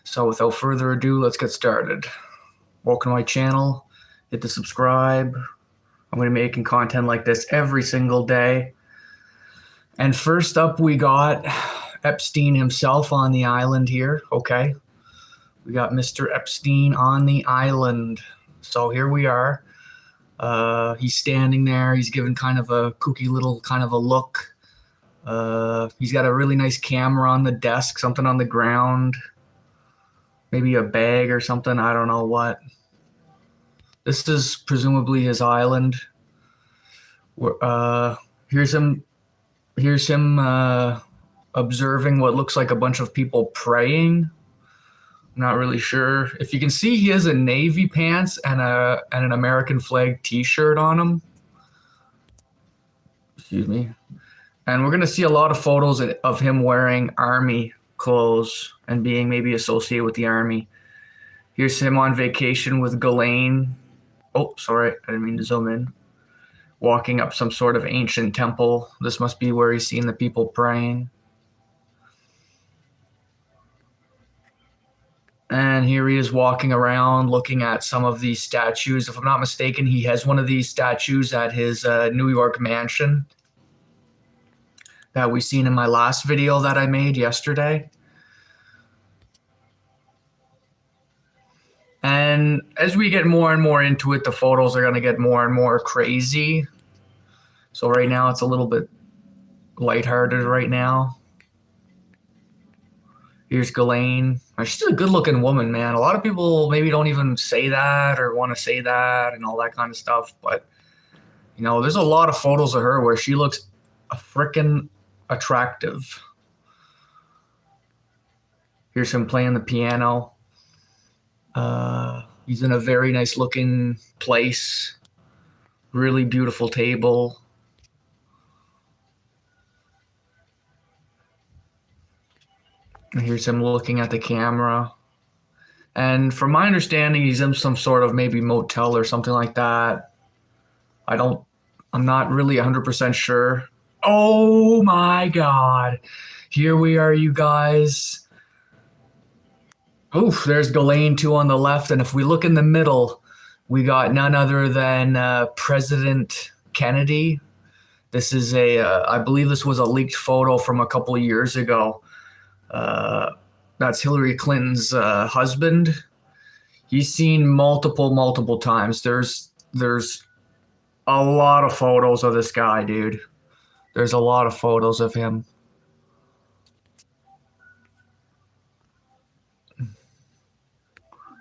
So without further ado, let's get started. Welcome to my channel. Hit the subscribe. I'm going to be making content like this every single day. And first up, we got Epstein himself on the island here. Okay. We got Mr. Epstein on the island. So here we are. He's standing there. He's giving kind of a kooky little kind of a look. He's got a really nice camera on the desk, something on the ground. Maybe a bag or something. I don't know what. This is presumably his island. Here's him observing what looks like a bunch of people praying. I'm not really sure. If you can see, he has a navy pants and an American flag t-shirt on him. Excuse me. And we're going to see a lot of photos of him wearing army clothes and being maybe associated with the army. Here's him on vacation with Ghislaine. Oh, sorry, I didn't mean to zoom in. Walking up some sort of ancient temple. This must be where he's seen the people praying. And here he is walking around looking at some of these statues. If I'm not mistaken, he has one of these statues at his New York mansion that we seen in my last video that I made yesterday. And as we get more and more into it, the photos are going to get more and more crazy. So right now it's a little bit lighthearted right now. Here's Ghislaine. She's a good-looking woman, man. A lot of people maybe don't even say that or want to say that and all that kind of stuff. But, you know, there's a lot of photos of her where she looks frickin' attractive. Here's him playing the piano. He's in a very nice looking place. Really beautiful table. And here's him looking at the camera. And from my understanding, he's in some sort of maybe motel or something like that. I'm not really 100% sure. Oh my God. Here we are, you guys. Oof, there's Ghislaine too on the left. And if we look in the middle, we got none other than President Kennedy. This is I believe this was a leaked photo from a couple of years ago. That's Hillary Clinton's husband. He's seen multiple times. There's a lot of photos of this guy, dude. There's a lot of photos of him.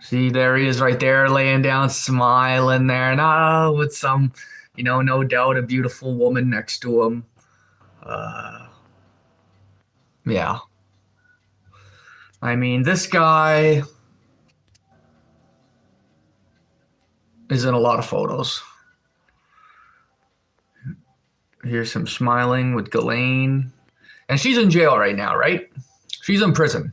See, there he is right there, laying down, smiling there. And with some, no doubt a beautiful woman next to him. Yeah. I mean, this guy is in a lot of photos. Here's him smiling with Ghislaine. And she's in jail right now, right? She's in prison.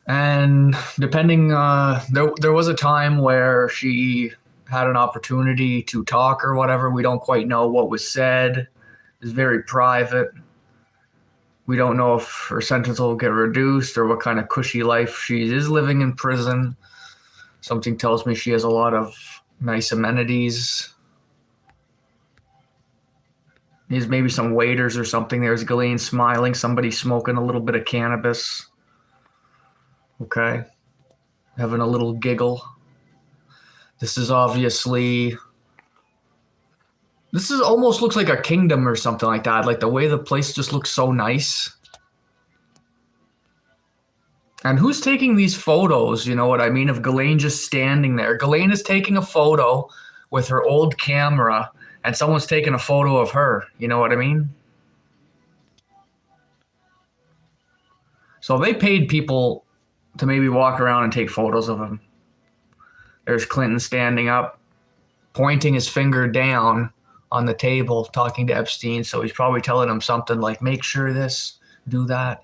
And depending, there was a time where she had an opportunity to talk or whatever. We don't quite know what was said. It's very private. We don't know if her sentence will get reduced or what kind of cushy life she is living in prison. Something tells me she has a lot of nice amenities. There's maybe some waiters or something. There's Ghislaine smiling. Somebody smoking a little bit of cannabis. Okay. Having a little giggle. This almost looks like a kingdom or something like that. Like the way the place just looks so nice. And who's taking these photos? You know what I mean? Of Ghislaine just standing there. Ghislaine is taking a photo with her old camera and someone's taking a photo of her. You know what I mean? So they paid people to maybe walk around and take photos of him. There's Clinton standing up, pointing his finger down on the table, talking to Epstein. So he's probably telling him something like, make sure this, do that,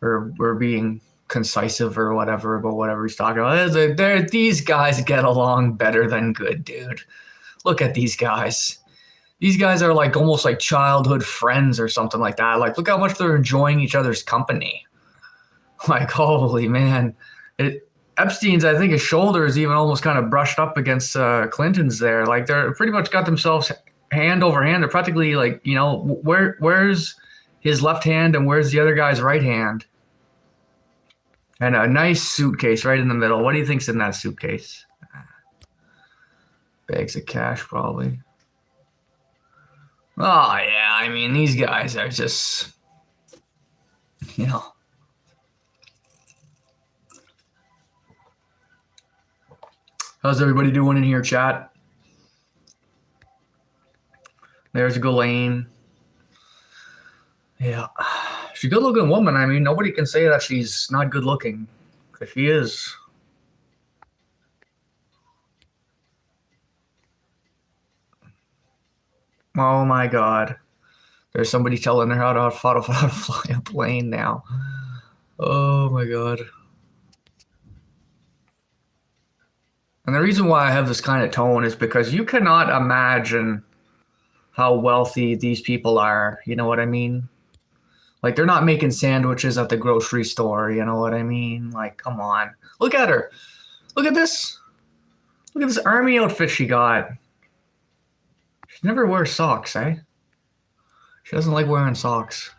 or being concisive or whatever about whatever he's talking about. These guys get along better than good, dude. Look at these guys. These guys are like almost like childhood friends or something like that. Like, look how much they're enjoying each other's company. Like, holy man. Epstein's, I think his shoulder is even almost kind of brushed up against Clinton's there. Like they're pretty much got themselves hand over hand. They're practically like, where's his left hand and where's the other guy's right hand? And a nice suitcase right in the middle. What do you think's in that suitcase? Bags of cash, probably. Oh, yeah. I mean, these guys are just, you know. How's everybody doing in here, chat? There's Ghislaine. Yeah. She's a good-looking woman. I mean, nobody can say that she's not good-looking, because she is. Oh, my God. There's somebody telling her how to fly a plane now. Oh, my God. And the reason why I have this kind of tone is because you cannot imagine how wealthy these people are. You know what I mean? Like, they're not making sandwiches at the grocery store. You know what I mean? Like, come on. Look at her. Look at this. Look at this army outfit she got. She never wears socks, eh? She doesn't like wearing socks.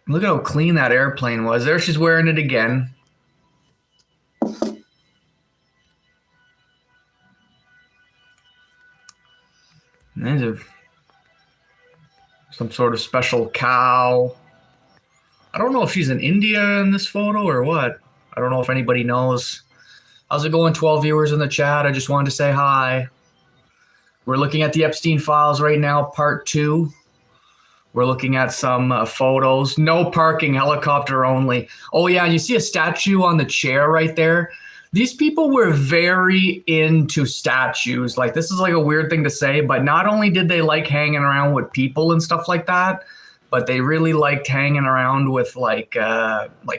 Look at how clean that airplane was. There she's wearing it again. And there's some sort of special cow. I don't know if she's in India in this photo or what. I don't know if anybody knows. How's it going, 12 viewers in the chat? I just wanted to say hi. We're looking at the Epstein files right now, part 2. We're looking at some photos. No parking, helicopter only. Oh, yeah, and you see a statue on the chair right there? These people were very into statues. Like, this is like a weird thing to say, but not only did they like hanging around with people and stuff like that, but they really liked hanging around with like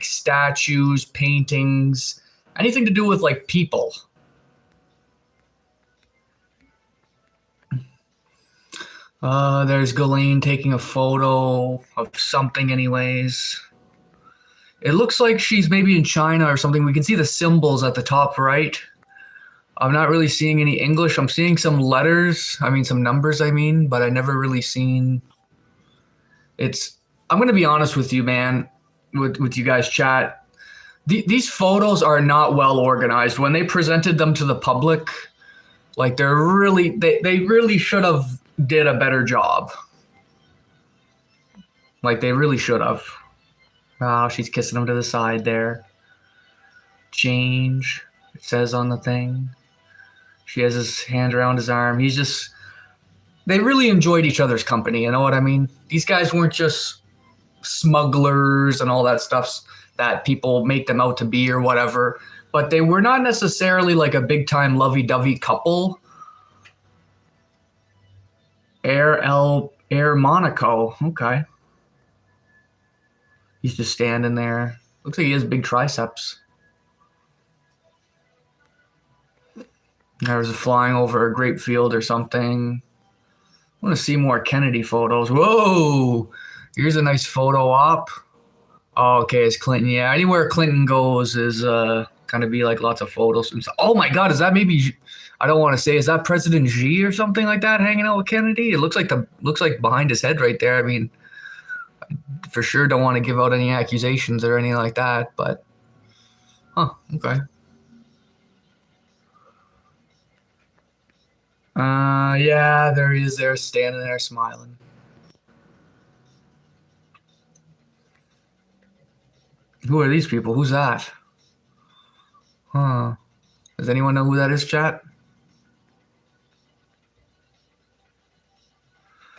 statues, paintings, anything to do with like people. There's Ghislaine taking a photo of something anyways. It looks like she's maybe in China or something. We can see the symbols at the top right. I'm not really seeing any English. I'm seeing some letters. I mean, some numbers, but I never really seen... I'm going to be honest with you, man, with you guys chat. These photos are not well organized. When they presented them to the public, like they really should have did a better job. Like they really should have. Oh, she's kissing him to the side there. Change, it says on the thing. She has his hand around his arm. They really enjoyed each other's company, you know what I mean? These guys weren't just smugglers and all that stuff that people make them out to be or whatever, but they were not necessarily like a big-time lovey-dovey couple. Air Monaco, okay. He's just standing there. Looks like he has big triceps. There's a flying over a grape field or something. I want to see more Kennedy photos. Whoa! Here's a nice photo op. Oh, okay, it's Clinton. Yeah, anywhere Clinton goes is kind of be like lots of photos. Oh my God, is that maybe? I don't want to say. Is that President Xi or something like that hanging out with Kennedy? It looks like behind his head right there. I mean, I for sure don't want to give out any accusations or anything like that. But, okay. Yeah, there he is there, standing there smiling. Who are these people? Who's that? Huh. Does anyone know who that is, chat?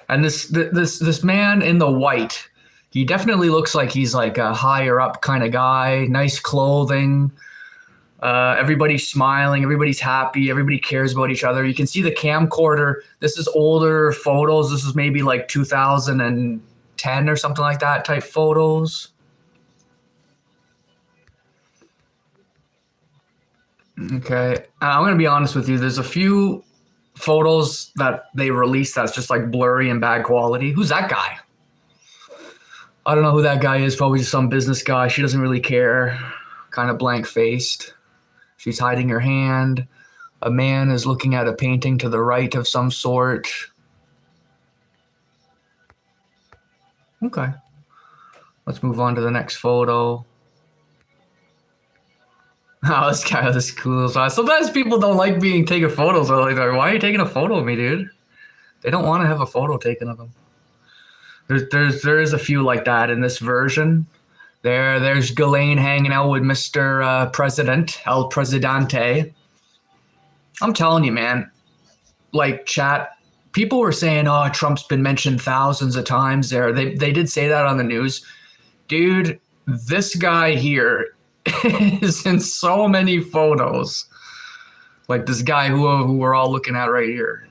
And this man in the white, he definitely looks like he's like a higher up kind of guy. Nice clothing. Everybody's smiling. Everybody's happy. Everybody cares about each other. You can see the camcorder. This is older photos. This is maybe like 2010 or something like that type photos. Okay. I'm going to be honest with you. There's a few photos that they released that's just like blurry and bad quality. Who's that guy? I don't know who that guy is. Probably just some business guy. She doesn't really care. Kind of blank faced. She's hiding her hand. A man is looking at a painting to the right of some sort. Okay. Let's move on to the next photo. Oh, this guy is cool. So sometimes people don't like being taken photos. They're like, why are you taking a photo of me, dude? They don't want to have a photo taken of them. There is a few like that in this version. There's Ghislaine hanging out with Mr. President, El Presidente. I'm telling you, man. Like, chat, people were saying, oh, Trump's been mentioned thousands of times there. They did say that on the news. Dude, this guy here is in so many photos. Like this guy who we're all looking at right here.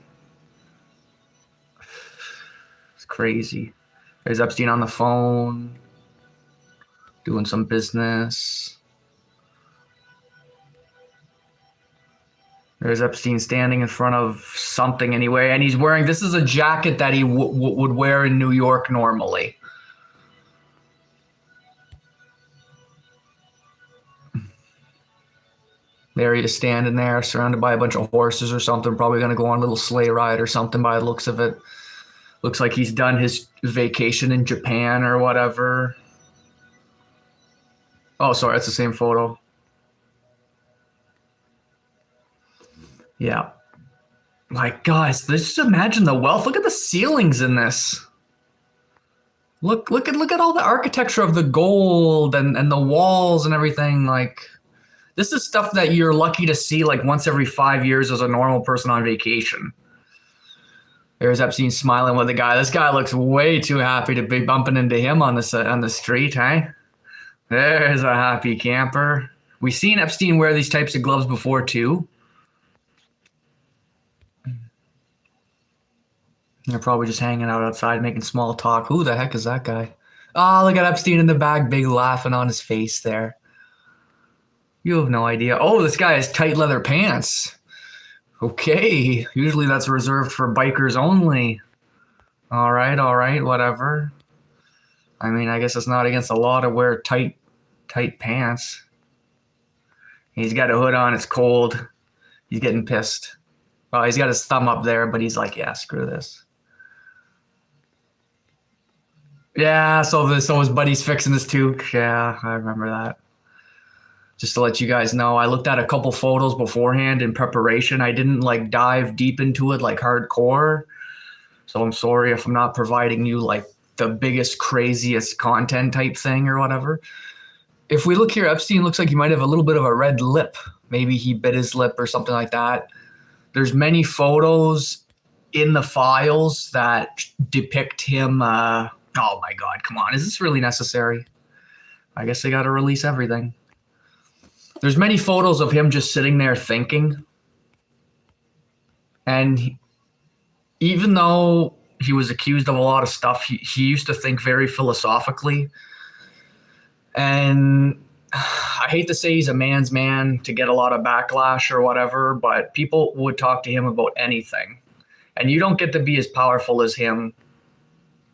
It's crazy. There's Epstein on the phone, doing some business. There's Epstein standing in front of something anyway, and he's wearing, this is a jacket that he would wear in New York normally. There he is standing there, surrounded by a bunch of horses or something, probably going to go on a little sleigh ride or something by the looks of it. Looks like he's done his vacation in Japan or whatever. Oh, sorry, that's the same photo. Yeah. My guys, just imagine the wealth. Look at the ceilings in this. Look at all the architecture of the gold and the walls and everything. Like, this is stuff that you're lucky to see like once every 5 years as a normal person on vacation. There's Epstein smiling with the guy. This guy looks way too happy to be bumping into him on the street, hey? There's a happy camper. We've seen Epstein wear these types of gloves before too. They're probably just hanging out outside making small talk. Who the heck is that guy? Oh, look at Epstein in the back, big laughing on his face there. You have no idea. Oh, this guy has tight leather pants. Okay. Usually that's reserved for bikers only. All right, whatever. I mean, I guess it's not against the law to wear tight pants. He's got a hood on. It's cold. He's getting pissed. Oh, he's got his thumb up there, but he's like, yeah, screw this. Yeah, so his buddy's fixing his toque. Yeah, I remember that. Just to let you guys know, I looked at a couple photos beforehand in preparation. I didn't like dive deep into it like hardcore. So I'm sorry if I'm not providing you like the biggest, craziest content type thing or whatever. If we look here, Epstein looks like he might have a little bit of a red lip. Maybe he bit his lip or something like that. There's many photos in the files that depict him. Oh my God, come on. Is this really necessary? I guess they got to release everything. There's many photos of him just sitting there thinking. And even though he was accused of a lot of stuff, he used to think very philosophically. And I hate to say he's a man's man to get a lot of backlash or whatever, but people would talk to him about anything. And you don't get to be as powerful as him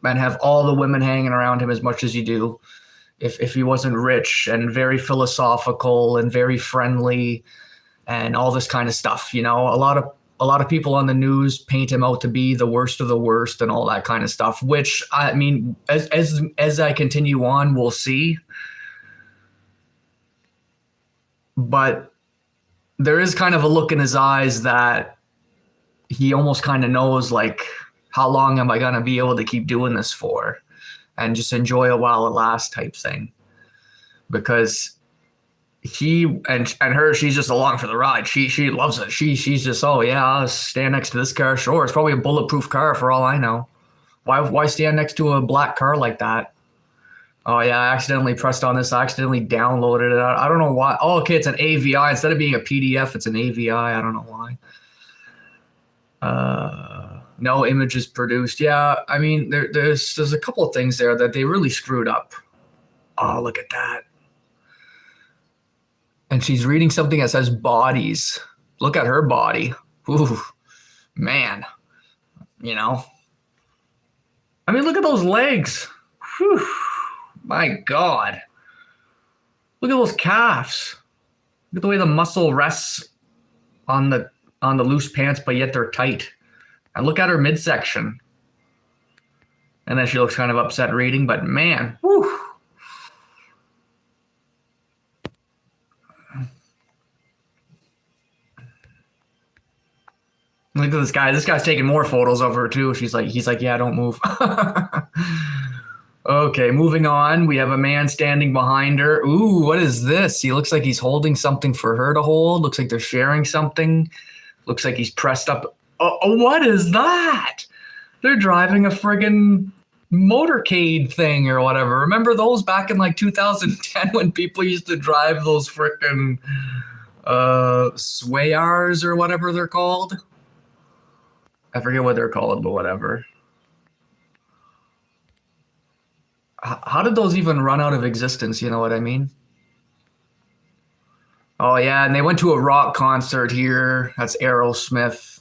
and have all the women hanging around him as much as you do if he wasn't rich and very philosophical and very friendly and all this kind of stuff. You know, a lot of people on the news paint him out to be the worst of the worst and all that kind of stuff, which, I mean, as I continue on, we'll see. But there is kind of a look in his eyes that he almost kind of knows, like, how long am I going to be able to keep doing this for? And just enjoy it while it lasts type thing. Because he and her, she's just along for the ride. She loves it. She's just, oh yeah, I'll stand next to this car. Sure, it's probably a bulletproof car for all I know. Why stand next to a black car like that? Oh yeah, I accidentally pressed on this. I accidentally downloaded it. I don't know why. Oh, okay, it's an AVI. Instead of being a PDF, it's an AVI. I don't know why. No images produced. Yeah, I mean, there's a couple of things there that they really screwed up. Oh, look at that. And she's reading something that says bodies. Look at her body. Ooh, man. You know. I mean, look at those legs. Whew. My God. Look at those calves. Look at the way the muscle rests on the loose pants, but yet they're tight. And look at her midsection. And then she looks kind of upset reading, but man, whew. Look at this guy. This guy's taking more photos of her too. He's like, yeah, don't move. Okay, moving on. We have a man standing behind her. Ooh, what is this? He looks like he's holding something for her to hold. Looks like they're sharing something. Looks like he's pressed up. Oh, what is that? They're driving a friggin' motorcade thing or whatever. Remember those back in like 2010 when people used to drive those frickin' swayars or whatever they're called? I forget what they're called, but whatever. How did those even run out of existence? You know what I mean? Oh yeah, and they went to a rock concert here. That's Aerosmith.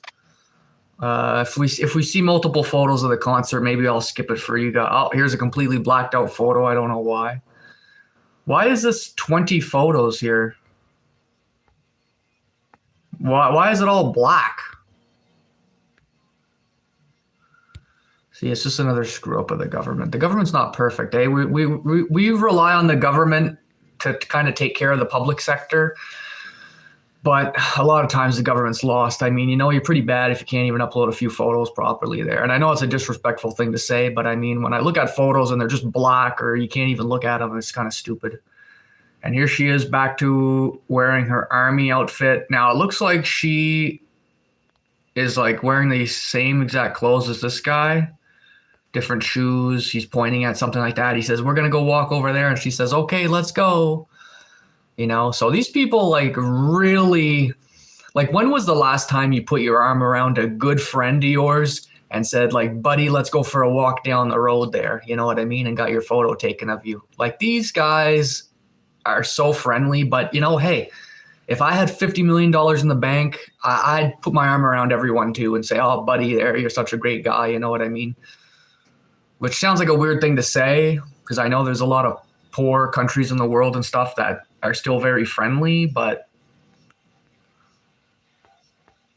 If we see multiple photos of the concert, maybe I'll skip it for you guys. Oh, here's a completely blacked out photo. I don't know why. Why is this 20 photos here? Why is it all black? See, it's just another screw up of the government. The government's not perfect, eh? We rely on the government to kind of take care of the public sector, but a lot of times the government's lost. I mean, you know, you're pretty bad if you can't even upload a few photos properly there. And I know it's a disrespectful thing to say, but I mean, when I look at photos and they're just black or you can't even look at them, it's kind of stupid. And here she is back to wearing her army outfit. Now it looks like she is like wearing the same exact clothes as this guy. Different shoes. He's pointing at something like that. He says, we're going to go walk over there. And she says, okay, let's go. You know, so these people like really, like when was the last time you put your arm around a good friend of yours and said like, buddy, let's go for a walk down the road there. You know what I mean? And got your photo taken of you. Like these guys are so friendly, but you know, hey, if I had $50 million in the bank, I'd put my arm around everyone too and say, oh, buddy, there, you're such a great guy. You know what I mean? Which sounds like a weird thing to say because I know there's a lot of poor countries in the world and stuff that are still very friendly, but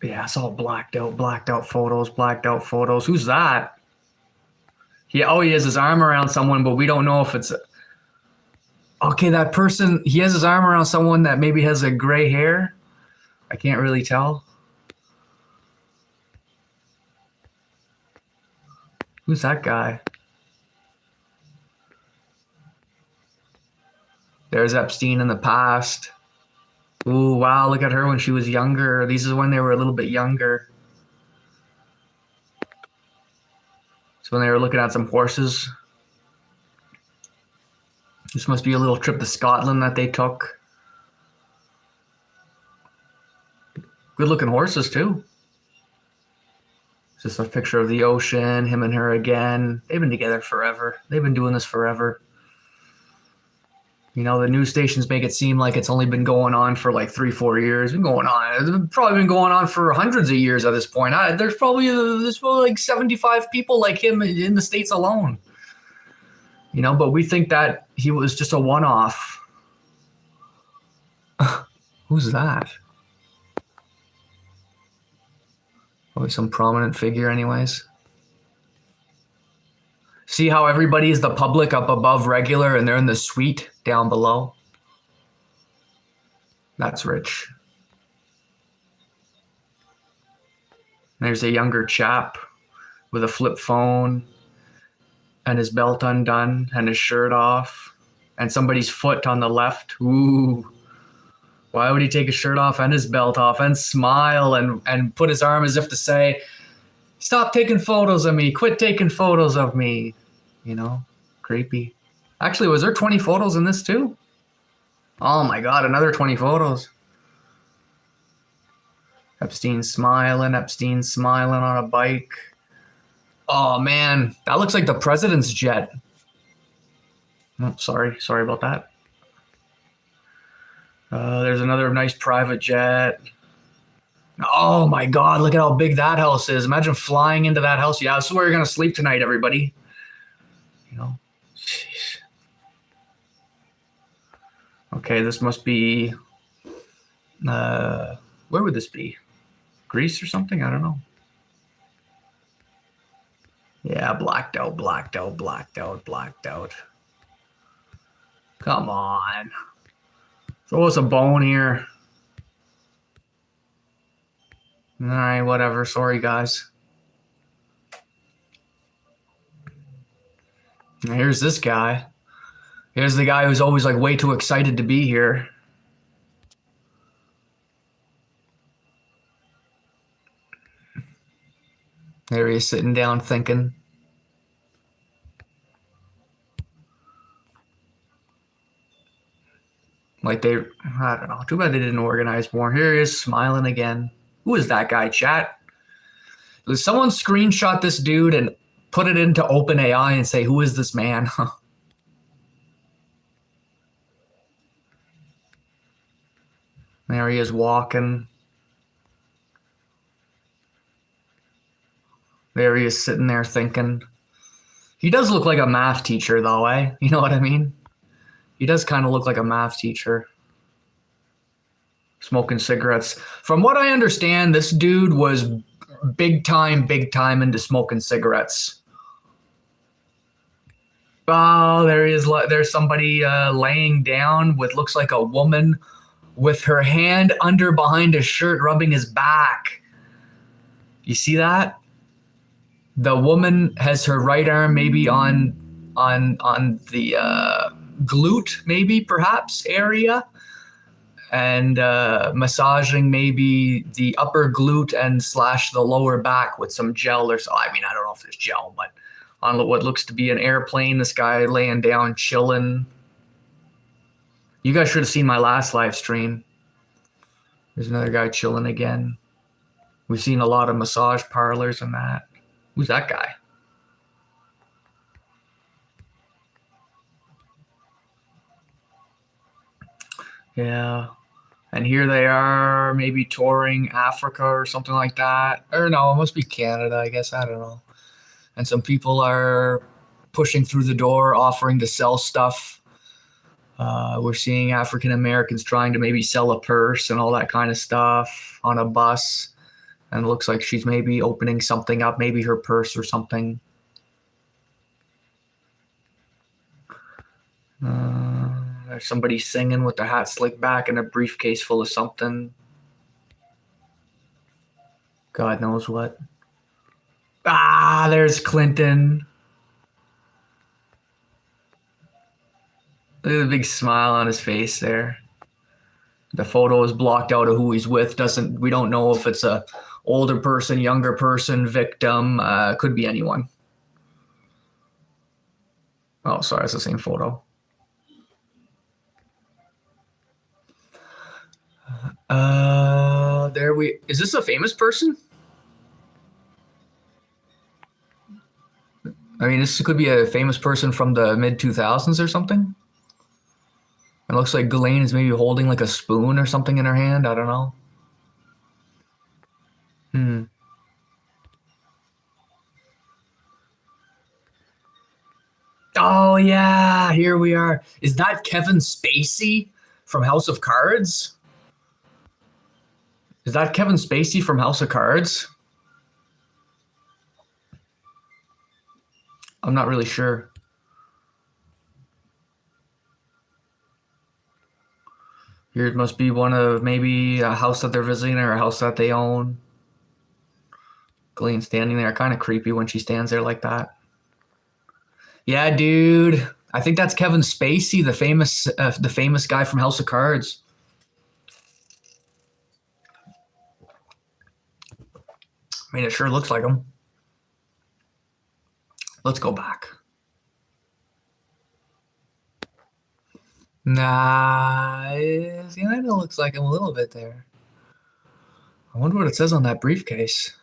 yeah, it's all blacked out photos. Who's that? He has his arm around someone, but we don't know if it's okay. That person, he has his arm around someone that maybe has a gray hair. I can't really tell. Who's that guy? There's Epstein in the past. Ooh, wow, look at her when she was younger. These is when they were a little bit younger. It's when they were looking at some horses. This must be a little trip to Scotland that they took. Good looking horses too. It's just a picture of the ocean, him and her again. They've been together forever. They've been doing this forever. You know, the news stations make it seem like it's only been going on for like 3-4 years. It's probably been going on for hundreds of years at this point. There's probably like 75 people like him in the States alone. You know, but we think that he was just a one-off. Who's that? Probably some prominent figure anyways. See how everybody is the public up above regular and they're in the suite down below? That's rich. There's a younger chap with a flip phone and his belt undone and his shirt off and somebody's foot on the left. Ooh. Why would he take his shirt off and his belt off and smile and put his arm as if to say, stop taking photos of me. Quit taking photos of me. You know, creepy. Actually, was there 20 photos in this too? Oh my God, another 20 photos. Epstein smiling on a bike. Oh man, that looks like the president's jet. Oh, sorry about that. There's another nice private jet. Oh my God, look at how big that house is. Imagine flying into that house. Yeah, this is where you're going to sleep tonight, everybody. You know, jeez. Okay, this must be, where would this be? Greece or something? I don't know. Yeah, blacked out, blacked out, blacked out, blacked out. Come on. Throw us a bone here. All right, whatever. Sorry, guys. And here's this guy. Here's the guy who's always like way too excited to be here. There he is sitting down thinking. Like I don't know. Too bad they didn't organize more. Here he is smiling again. Who is that guy, chat? Did someone screenshot this dude and put it into OpenAI and say, who is this man? There he is walking. There he is sitting there thinking. He does look like a math teacher though, eh? You know what I mean? He does kind of look like a math teacher. Smoking cigarettes. From what I understand, this dude was big time into smoking cigarettes. Oh, there he is. There's somebody laying down with, looks like a woman with her hand under behind his shirt rubbing his back. You see that? The woman has her right arm maybe on the glute, maybe perhaps area, and massaging maybe the upper glute and / the lower back with some gel or so. I mean, I don't know if there's gel, but on what looks to be an airplane, this guy laying down, chilling. You guys should have seen my last live stream. There's another guy chilling again. We've seen a lot of massage parlors and that. Who's that guy? Yeah. And here they are, maybe touring Africa or something like that. Or no, it must be Canada, I guess. I don't know. And some people are pushing through the door, offering to sell stuff. We're seeing African Americans trying to maybe sell a purse and all that kind of stuff on a bus. And it looks like she's maybe opening something up, maybe her purse or something. There's somebody singing with their hat slicked back and a briefcase full of something. God knows what. Ah, there's Clinton. Look at the big smile on his face there. The photo is blocked out of who he's with. We don't know if it's a older person, younger person, victim. Could be anyone. Oh, sorry, it's the same photo. Is this a famous person? I mean, this could be a famous person from the mid-2000s or something. It looks like Ghislaine is maybe holding like a spoon or something in her hand. I don't know. Oh, yeah, here we are. Is that Kevin Spacey from House of Cards? Is that Kevin Spacey from House of Cards? I'm not really sure. Here it must be one of maybe a house that they're visiting or a house that they own. Ghislaine standing there, kind of creepy when she stands there like that. Yeah, dude. I think that's Kevin Spacey, the famous guy from House of Cards. I mean, it sure looks like him. Let's go back. Nah, it kind of looks like him a little bit there. I wonder what it says on that briefcase.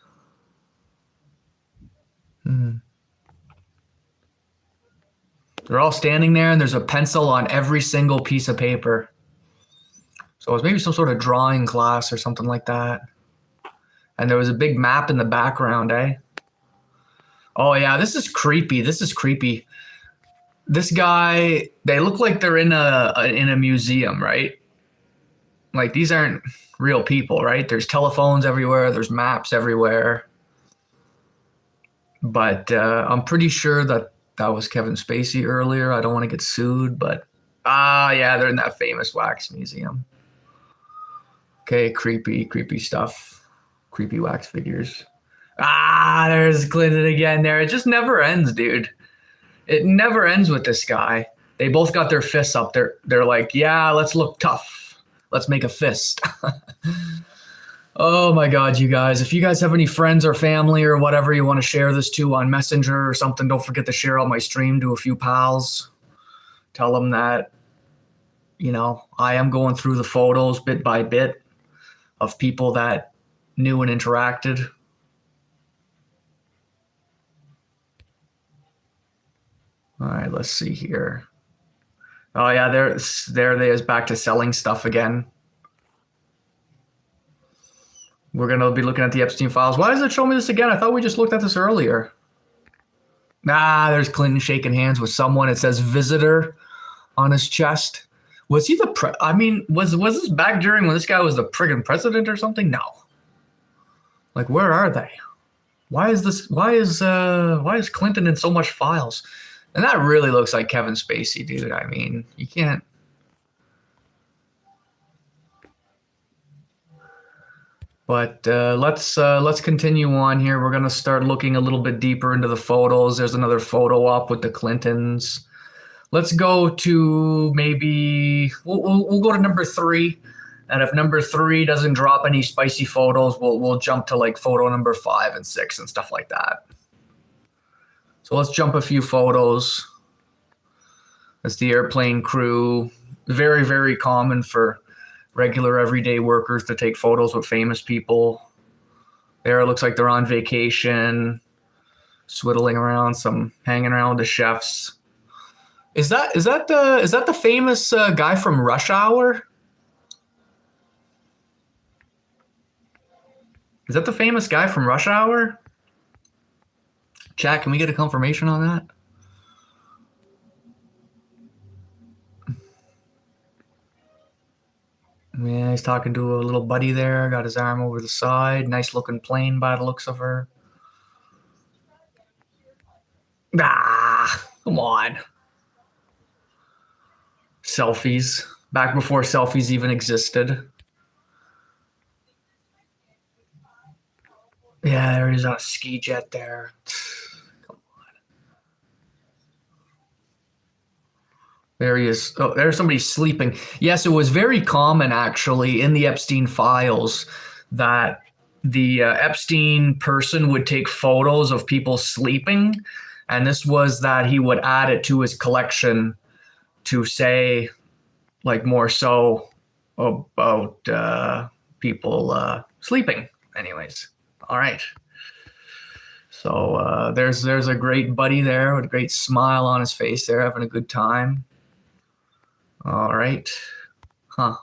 They're all standing there, and there's a pencil on every single piece of paper. So it was maybe some sort of drawing class or something like that. And there was a big map in the background, eh? Oh, yeah, this is creepy. This is creepy. this guy, they look like they're in a museum, right? Like these aren't real people, right? There's telephones everywhere, there's maps everywhere. But I'm pretty sure that that was Kevin Spacey earlier. I don't want to get sued, but yeah, they're in that famous wax museum. Okay, creepy stuff. Creepy wax figures. There's Clinton again there. It just never ends, dude. It never ends with this guy. They both got their fists up. They're like, yeah, let's look tough. Let's make a fist. Oh my God, you guys. If you guys have any friends or family or whatever you want to share this to on Messenger or something, don't forget to share out my stream to a few pals. Tell them that, I am going through the photos bit by bit of people that knew and interacted. All right, let's see here. Oh yeah, there they is, back to selling stuff again. We're going to be looking at the Epstein files. Why does it show me this again? I thought we just looked at this earlier. There's Clinton shaking hands with someone. It says visitor on his chest. Was he was this back during when this guy was the friggin' president or something? No. Like, where are they? Why is Clinton in so much files? And that really looks like Kevin Spacey, dude. I mean, you can't. But let's continue on here. We're gonna start looking a little bit deeper into the photos. There's another photo up with the Clintons. Let's go to maybe we'll go to number 3, and if number 3 doesn't drop any spicy photos, we'll jump to like photo number 5 and 6 and stuff like that. So let's jump a few photos. That's the airplane crew. Very, very common for regular everyday workers to take photos with famous people. There it looks like they're on vacation, swiddling around, hanging around with the chefs. Is that the famous guy from Rush Hour? Is that the famous guy from Rush Hour? Chat, can we get a confirmation on that? Yeah, he's talking to a little buddy there. Got his arm over the side. Nice looking plane by the looks of her. Come on. Selfies. Back before selfies even existed. Yeah, there he's on a ski jet there. Come on. There he is. Oh, there's somebody sleeping. Yes, it was very common, actually, in the Epstein files that the Epstein person would take photos of people sleeping. And this was that he would add it to his collection to say, like, more so about people sleeping. Anyways, all right. So there's a great buddy there with a great smile on his face there, having a good time. All right. Huh.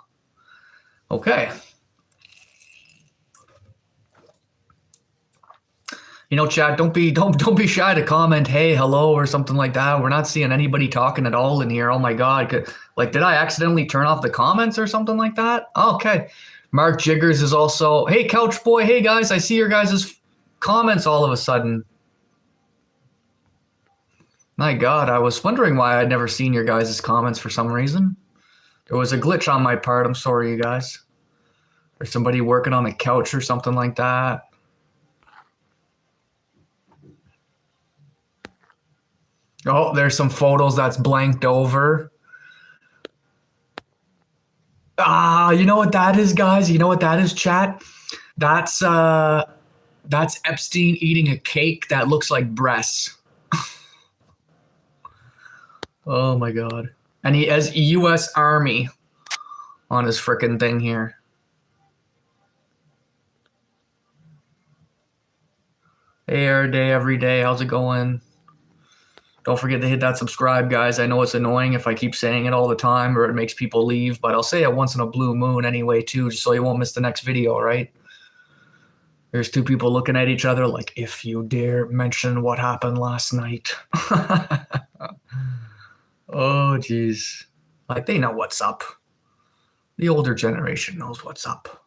Okay. Chad, don't be shy to comment, hey, hello, or something like that. We're not seeing anybody talking at all in here. Oh my God. Like, did I accidentally turn off the comments or something like that? Okay. Mark Jiggers is also, hey, Couch Boy. Hey guys, I see your guys' comments all of a sudden. My God, I was wondering why I'd never seen your guys' comments for some reason. There was a glitch on my part. I'm sorry, you guys. Or somebody working on a couch or something like that. Oh, there's some photos that's blanked over. You know what that is, guys? You know what that is, chat? That's Epstein eating a cake that looks like breasts. Oh my God. And he has U.S. Army on his frickin' thing here. Hey, every day. How's it going? Don't forget to hit that subscribe, guys. I know it's annoying if I keep saying it all the time or it makes people leave, but I'll say it once in a blue moon anyway, too, just so you won't miss the next video, right? There's two people looking at each other like, if you dare mention what happened last night. Oh, geez. Like, they know what's up. The older generation knows what's up.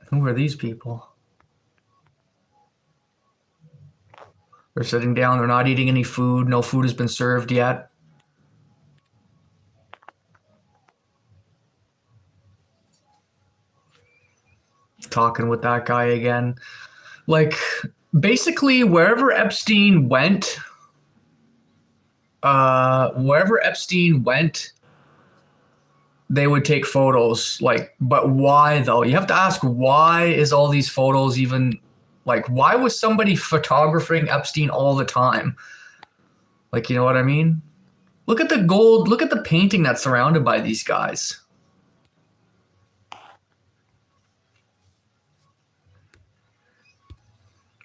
Who are these people? They're sitting down. They're not eating any food. No food has been served yet. Talking with that guy again. Like, basically, wherever Epstein went, they would take photos. Like, but why though? You have to ask, why is all these photos even, like, why was somebody photographing Epstein all the time? Like, you know what I mean? Look at the gold, look at the painting that's surrounded by these guys.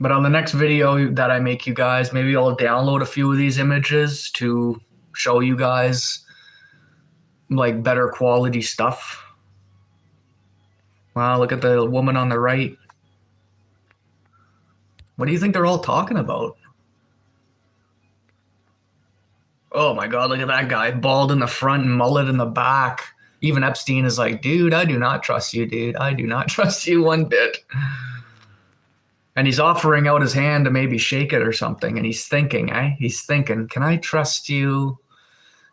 But on the next video that I make you guys, maybe I'll download a few of these images to show you guys like better quality stuff. Wow, look at the woman on the right. What do you think they're all talking about? Oh my God, look at that guy. Bald in the front and mullet in the back. Even Epstein is like, dude, I do not trust you, dude. I do not trust you one bit. And he's offering out his hand to maybe shake it or something. And he's thinking, He's thinking, can I trust you?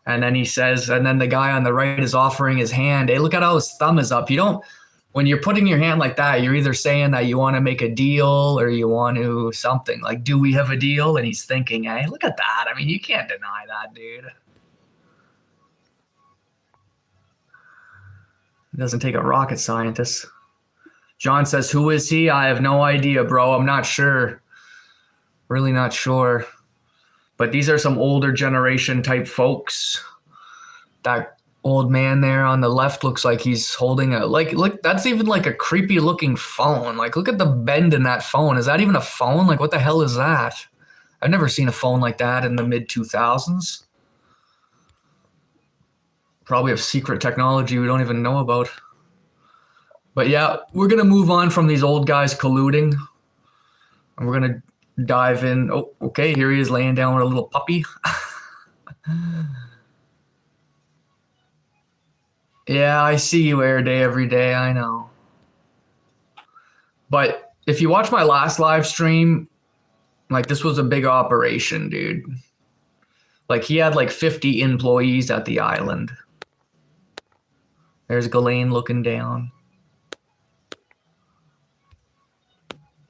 And then he says, and then the guy on the right is offering his hand. Hey, look at how his thumb is up. You don't, when you're putting your hand like that, you're either saying that you want to make a deal or you want to something like, do we have a deal? And he's thinking, hey, look at that. I mean, you can't deny that, dude. It doesn't take a rocket scientist. John says, who is he? I have no idea, bro. I'm not sure. Really not sure. But these are some older generation type folks. That old man there on the left looks like he's holding a, like, look, that's even like a creepy looking phone. Like, look at the bend in that phone. Is that even a phone? Like, what the hell is that? I've never seen a phone like that in the mid 2000s. Probably have secret technology we don't even know about. But yeah, we're going to move on from these old guys colluding. And we're going to dive in. Oh, okay, here he is laying down with a little puppy. Yeah, I see you air day every day, I know. But if you watch my last live stream, like this was a big operation, dude. Like he had like 50 employees at the island. There's Ghislaine looking down.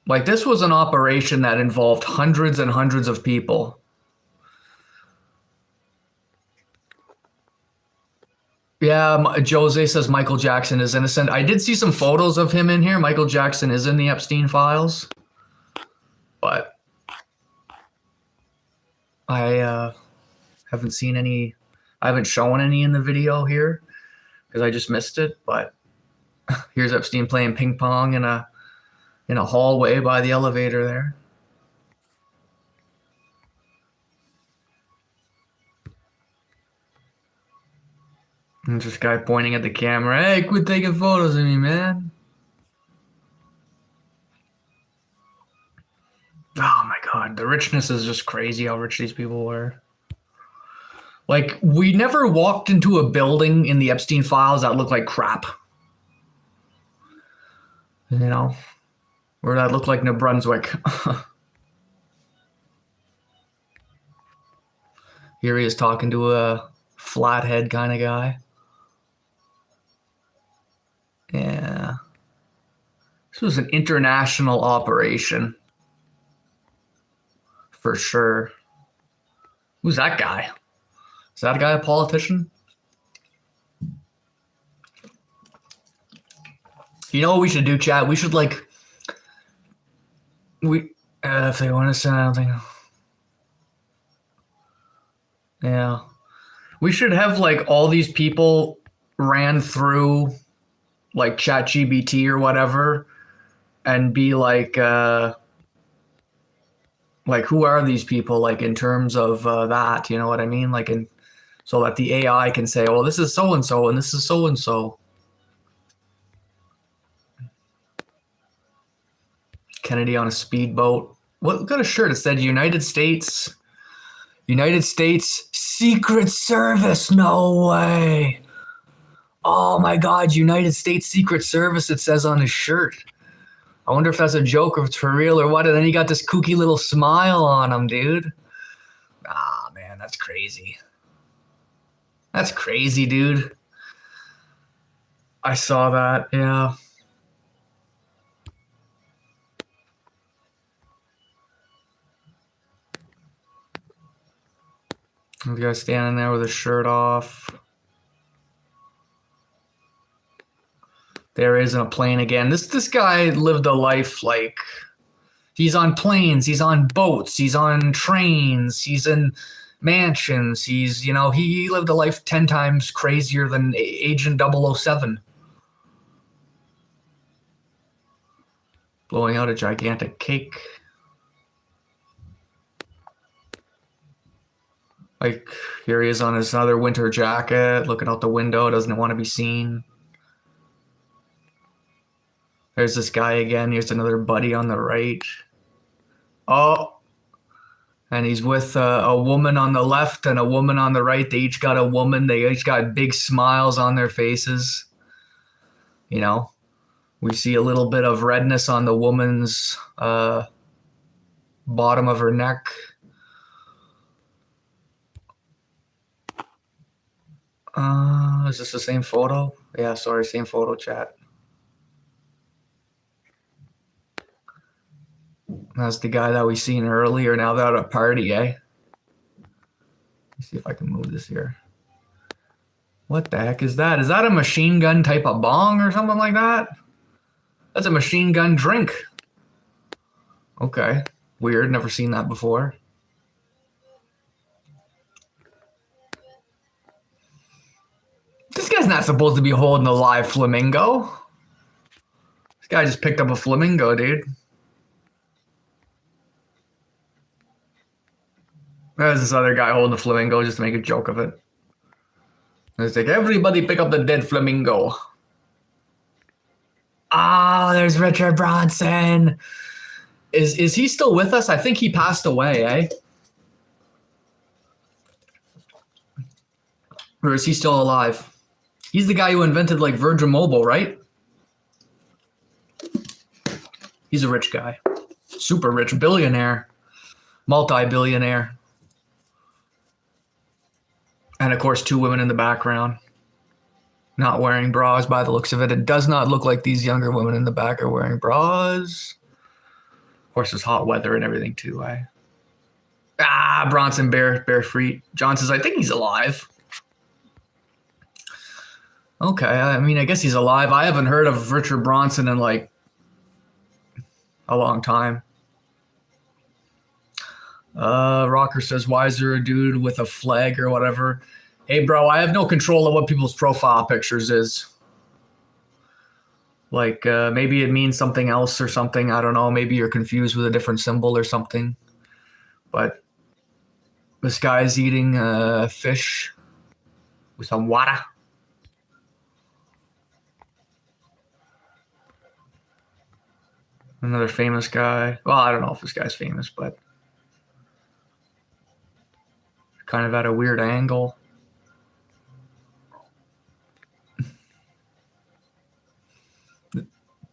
Like this was an operation that involved hundreds and hundreds of people. Yeah, Jose says Michael Jackson is innocent. I did see some photos of him in here. Michael Jackson is in the Epstein files. But I haven't seen any, I haven't shown any in the video here because I just missed it. But here's Epstein playing ping pong in a hallway by the elevator there. And this guy pointing at the camera, hey, quit taking photos of me, man. Oh my God, the richness is just crazy how rich these people were. Like, we never walked into a building in the Epstein files that looked like crap. You know? Or that looked like New Brunswick. Here he is talking to a flathead kind of guy. Yeah. This was an international operation. For sure. Who's that guy? Is that guy a politician? You know what we should do, chat? We should like, if they want to send something. Yeah. We should have like all these people ran through like ChatGPT or whatever and be like who are these people like in terms of that, you know what I mean? Like so that the AI can say, well, this is so and so and this is so and so. Kennedy on a speedboat. What kind of shirt? It said United States Secret Service. No way. Oh my God, United States Secret Service, it says on his shirt. I wonder if that's a joke or if it's for real or what. And then he got this kooky little smile on him, dude. Ah, man, that's crazy. That's crazy, dude. I saw that, yeah. The guy standing there with his shirt off. There isn't a plane again. This guy lived a life like he's on planes, he's on boats, he's on trains, he's in mansions. He's, you know, he lived a life 10 times crazier than Agent 007. Blowing out a gigantic cake. Like, here he is on his other winter jacket, looking out the window, doesn't want to be seen. There's this guy again. Here's another buddy on the right. Oh, and he's with a woman on the left and a woman on the right. They each got a woman. They each got big smiles on their faces. You know, we see a little bit of redness on the woman's bottom of her neck. Is this the same photo? Yeah, sorry, same photo, chat. That's the guy that we seen earlier. Now they're at a party, eh? Let's see if I can move this here. What the heck is that? Is that a machine gun type of bong or something like that? That's a machine gun drink. Okay. Weird. Never seen that before. This guy's not supposed to be holding a live flamingo. This guy just picked up a flamingo, dude. There's this other guy holding a flamingo just to make a joke of it. It's like, everybody pick up the dead flamingo. Ah, there's Richard Branson. Is he still with us? I think he passed away, eh? Or is he still alive? He's the guy who invented, like, Virgin Mobile, right? He's a rich guy. Super rich. Billionaire. Multi-billionaire. And, of course, 2 women in the background. Not wearing bras by the looks of it. It does not look like these younger women in the back are wearing bras. Of course, there's hot weather and everything, too, eh? Ah, Bronson bare feet. John says, I think he's alive. Okay, I mean, I guess he's alive. I haven't heard of Richard Branson in, like, a long time. Rocker says, why is there a dude with a flag or whatever? Hey, bro, I have no control of what people's profile pictures is. Like, maybe it means something else or something. I don't know. Maybe you're confused with a different symbol or something. But this guy's eating fish with some water. Another famous guy. Well, I don't know if this guy's famous, but kind of at a weird angle.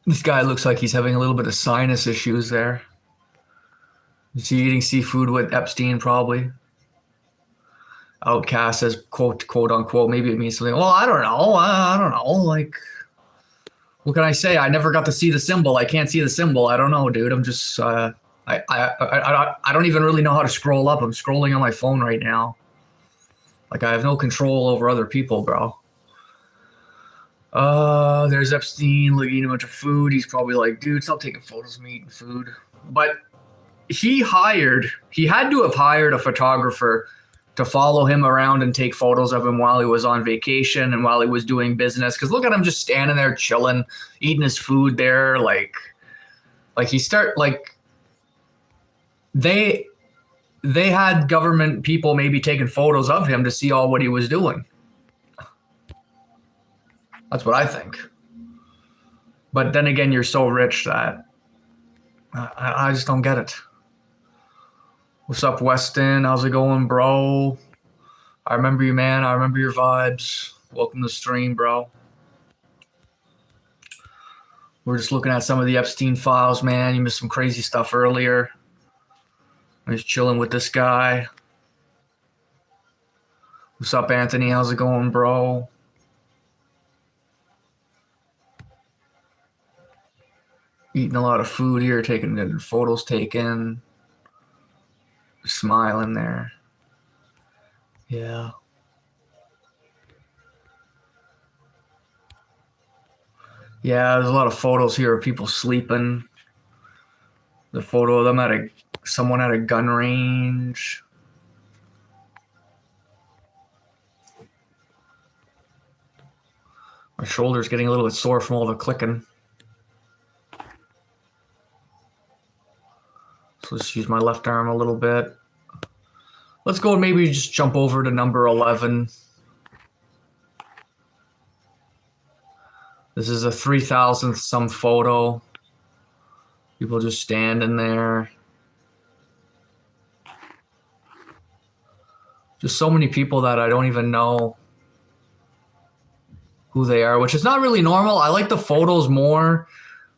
This guy looks like he's having a little bit of sinus issues there. Is he eating seafood with Epstein, probably? Outcast says, quote unquote, maybe it means something. Well, I don't know. I don't know. Like, what can I say? I never got to see the symbol. I can't see the symbol. I don't know, dude. I'm just, I don't even really know how to scroll up. I'm scrolling on my phone right now. Like, I have no control over other people, bro. There's Epstein eating a bunch of food. He's probably like, dude, stop taking photos of me eating food. But he had to have hired a photographer to follow him around and take photos of him while he was on vacation and while he was doing business. Because look at him just standing there chilling, eating his food there. Like they had government people maybe taking photos of him to see all what he was doing. That's what I think. But then again, you're so rich that I just don't get it. What's up, Weston? How's it going, bro? I remember you, man. I remember your vibes. Welcome to the stream, bro. We're just looking at some of the Epstein files, man. You missed some crazy stuff earlier. I'm just chilling with this guy. What's up, Anthony? How's it going, bro? Eating a lot of food here, taking photos taken. Smiling there. Yeah. Yeah, there's a lot of photos here of people sleeping. The photo of them at someone at a gun range. My shoulder's getting a little bit sore from all the clicking. So let's use my left arm a little bit. Let's go and maybe just jump over to number 11. This is a 3,000th some photo. People just standing there. Just so many people that I don't even know who they are, which is not really normal. I like the photos more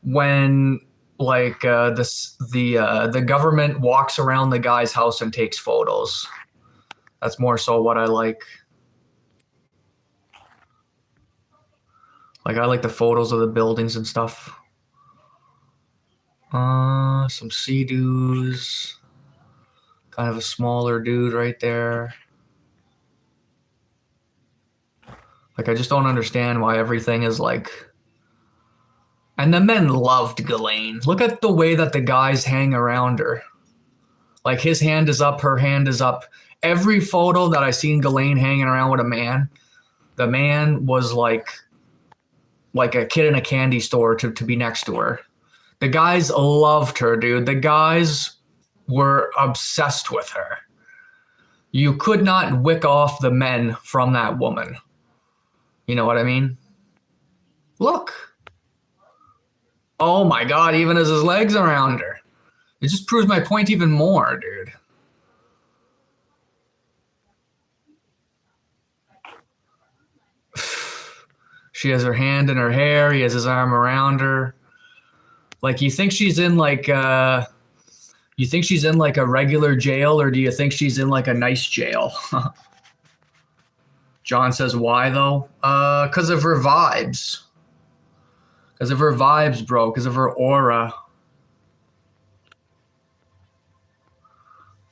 when like the government walks around the guy's house and takes photos. That's more so what I like. Like I like the photos of the buildings and stuff. Some sea-doos. Kind of a smaller dude right there. Like I just don't understand why everything is like. And the men loved Ghislaine. Look at the way that the guys hang around her. Like his hand is up, her hand is up. Every photo that I seen Ghislaine hanging around with a man, the man was like a kid in a candy store to be next to her. The guys loved her, dude. The guys were obsessed with her. You could not wick off the men from that woman. You know what I mean? Look. Oh my God, even as his legs around her. It just proves my point even more, dude. She has her hand in her hair. He has his arm around her. Like, you think she's in like a regular jail, or do you think she's in like a nice jail? John says, why though? Because of her vibes. Because of her vibes, bro. Because of her aura.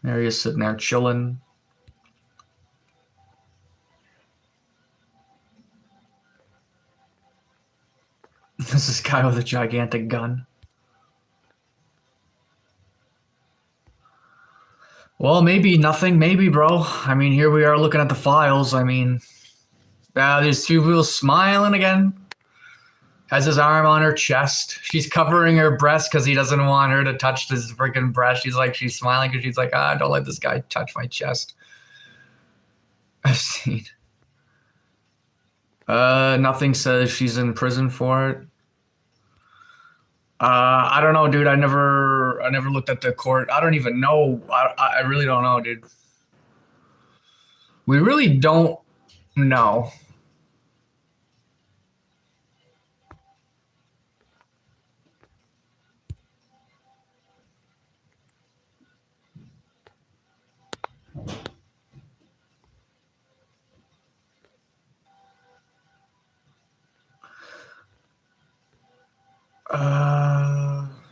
There he is sitting there chilling. This is a guy with a gigantic gun. Well, maybe nothing. Maybe, bro. I mean, here we are looking at the files. I mean, there's two people smiling again. Has his arm on her chest. She's covering her breast because he doesn't want her to touch his freaking breast. She's smiling because she's like, don't let this guy touch my chest. I've seen. Nothing says she's in prison for it. I don't know, dude. I never looked at the court. I don't even know. I really don't know, dude. We really don't know.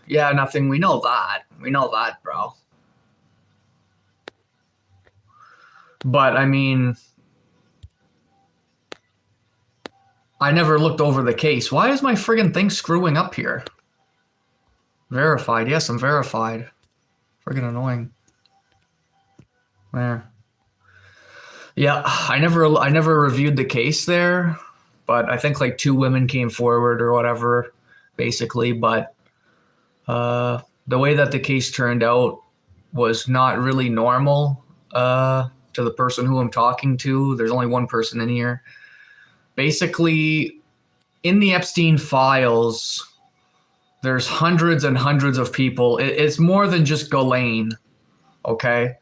Yeah, nothing. We know that. We know that, bro. But, I mean, I never looked over the case. Why is my friggin' thing screwing up here? Verified. Yes, I'm verified. Friggin' annoying. There. Yeah, I never reviewed the case there, but I think like 2 women came forward or whatever, basically. But the way that the case turned out was not really normal to the person who I'm talking to. There's only one person in here. Basically, in the Epstein files, There's hundreds and hundreds of people. It's more than just Ghislaine, okay?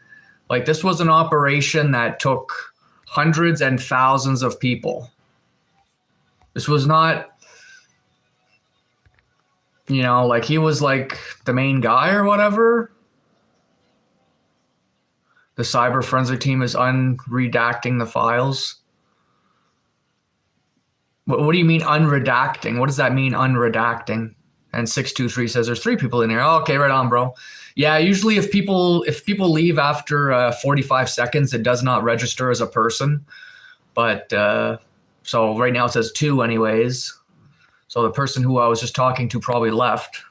Like, this was an operation that took hundreds and thousands of people. This was not, like he was like the main guy or whatever. The cyber forensic team is unredacting the files. What do you mean unredacting? What does that mean, unredacting? And 623 says there's 3 people in here. Oh, okay, right on, bro. Yeah, usually if people leave after 45 seconds, it does not register as a person. But so right now it says 2 anyways. So the person who I was just talking to probably left.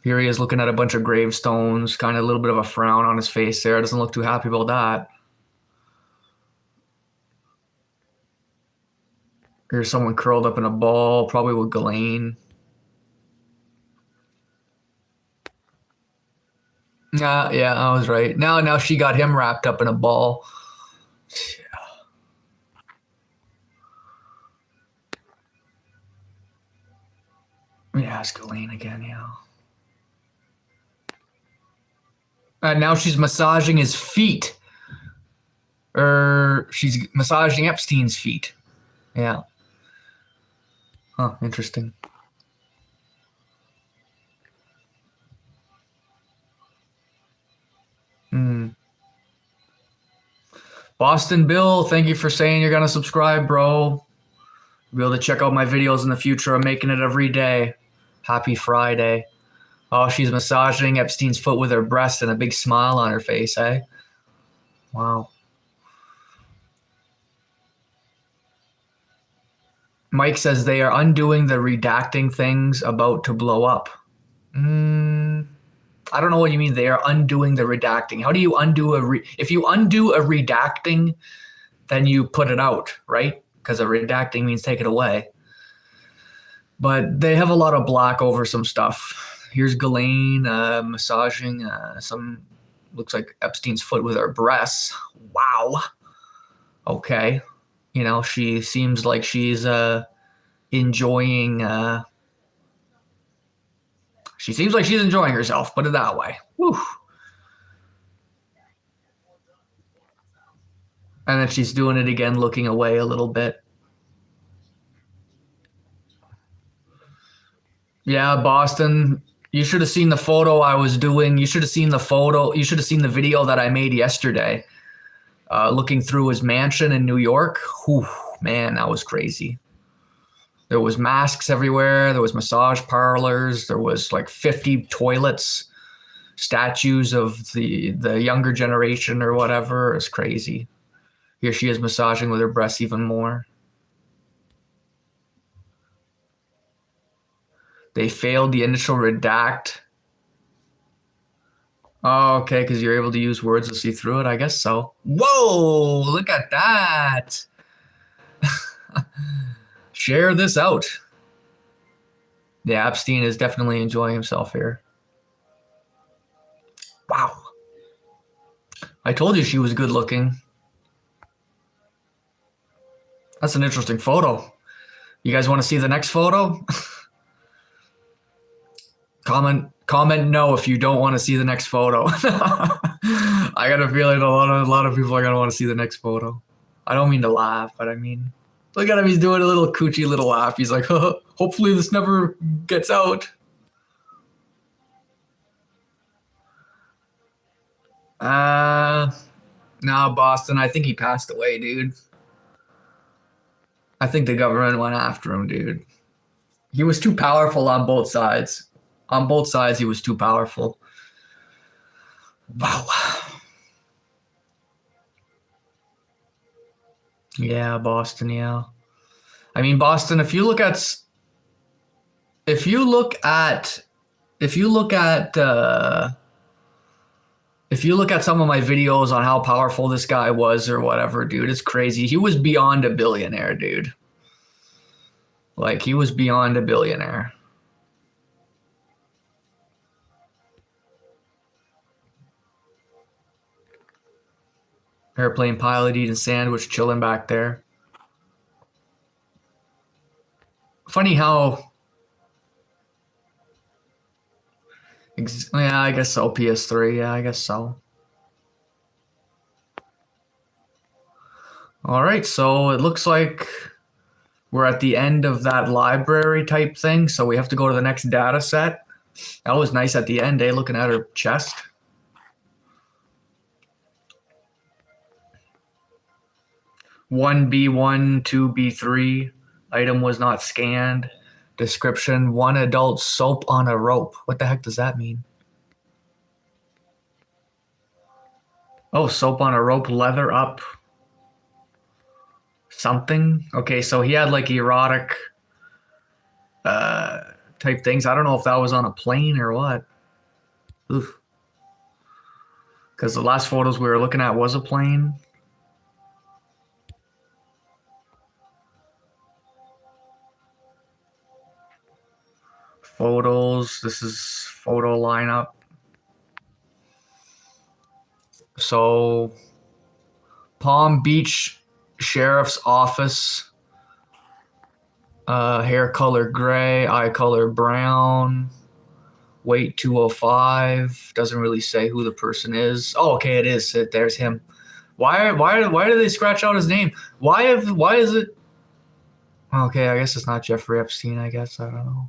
Here he is looking at a bunch of gravestones, kind of a little bit of a frown on his face there. Doesn't look too happy about that. Here's someone curled up in a ball, probably with Ghislaine. Yeah, I was right. Now she got him wrapped up in a ball. Yeah, it's Ghislaine again, yeah. And now she's massaging his feet. Or she's massaging Epstein's feet. Yeah. Huh, interesting. Boston Bill, thank you for saying you're going to subscribe, bro. You'll be able to check out my videos in the future. I'm making it every day. Happy Friday. Oh, she's massaging Epstein's foot with her breast and a big smile on her face, eh? Wow. Mike says they are undoing the redacting things about to blow up. I don't know what you mean they are undoing the redacting. How do you undo if you undo a redacting, then you put it out, right? Because a redacting means take it away. But they have a lot of black over some stuff. Here's Ghislaine massaging some, looks like Epstein's foot with her breasts. Wow. Okay. She seems like she's enjoying she seems like she's enjoying herself, put it that way. Whew. And then she's doing it again, looking away a little bit. Yeah, Boston, you should have seen the photo I was doing. You should have seen the photo. You should have seen the video that I made yesterday, looking through his mansion in New York. Whew, man, that was crazy. There was masks everywhere. There was massage parlors. There was like 50 toilets, statues of the younger generation or whatever. It's crazy. Here she is massaging with her breasts even more. They failed the initial redact. Oh, okay, because you're able to use words to see through it. I guess so. Whoa, look at that. Share this out. Yeah, Epstein is definitely enjoying himself here. Wow. I told you she was good looking. That's an interesting photo. You guys want to see the next photo? Comment no if you don't want to see the next photo. I got a feeling a lot of people are gonna want to see the next photo. I don't mean to laugh, but I mean, look at him. He's doing a little coochie little laugh. He's like, hopefully this never gets out. Nah, Boston. I think he passed away, dude. I think the government went after him, dude. He was too powerful on both sides. On both sides, he was too powerful. Wow. Yeah, Boston, yeah. I mean, Boston, if you look at some of my videos on how powerful this guy was or whatever, dude, it's crazy. He was beyond a billionaire, dude. Like, he was beyond a billionaire. Airplane pilot eating sandwich, chilling back there. Funny how Yeah, I guess so. PS3. Yeah, I guess so. All right, so it looks like we're at the end of that library type thing, so we have to go to the next data set. That was nice at the end, eh? Looking at her chest. 1B1, 2B3. Item was not scanned. Description: one adult soap on a rope. What the heck does that mean? Oh, soap on a rope, leather up. Something. Okay, so he had like erotic uh type things. I don't know if that was on a plane or what. Oof. Because the last photos we were looking at was a plane. Photos. This is photo lineup. So Palm Beach Sheriff's Office. Hair color gray, eye color brown, weight 205. Doesn't really say who the person is. Oh, okay, it is. There's him. Why did they scratch out his name? Why is it? Okay, I guess it's not Jeffrey Epstein. I guess I don't know.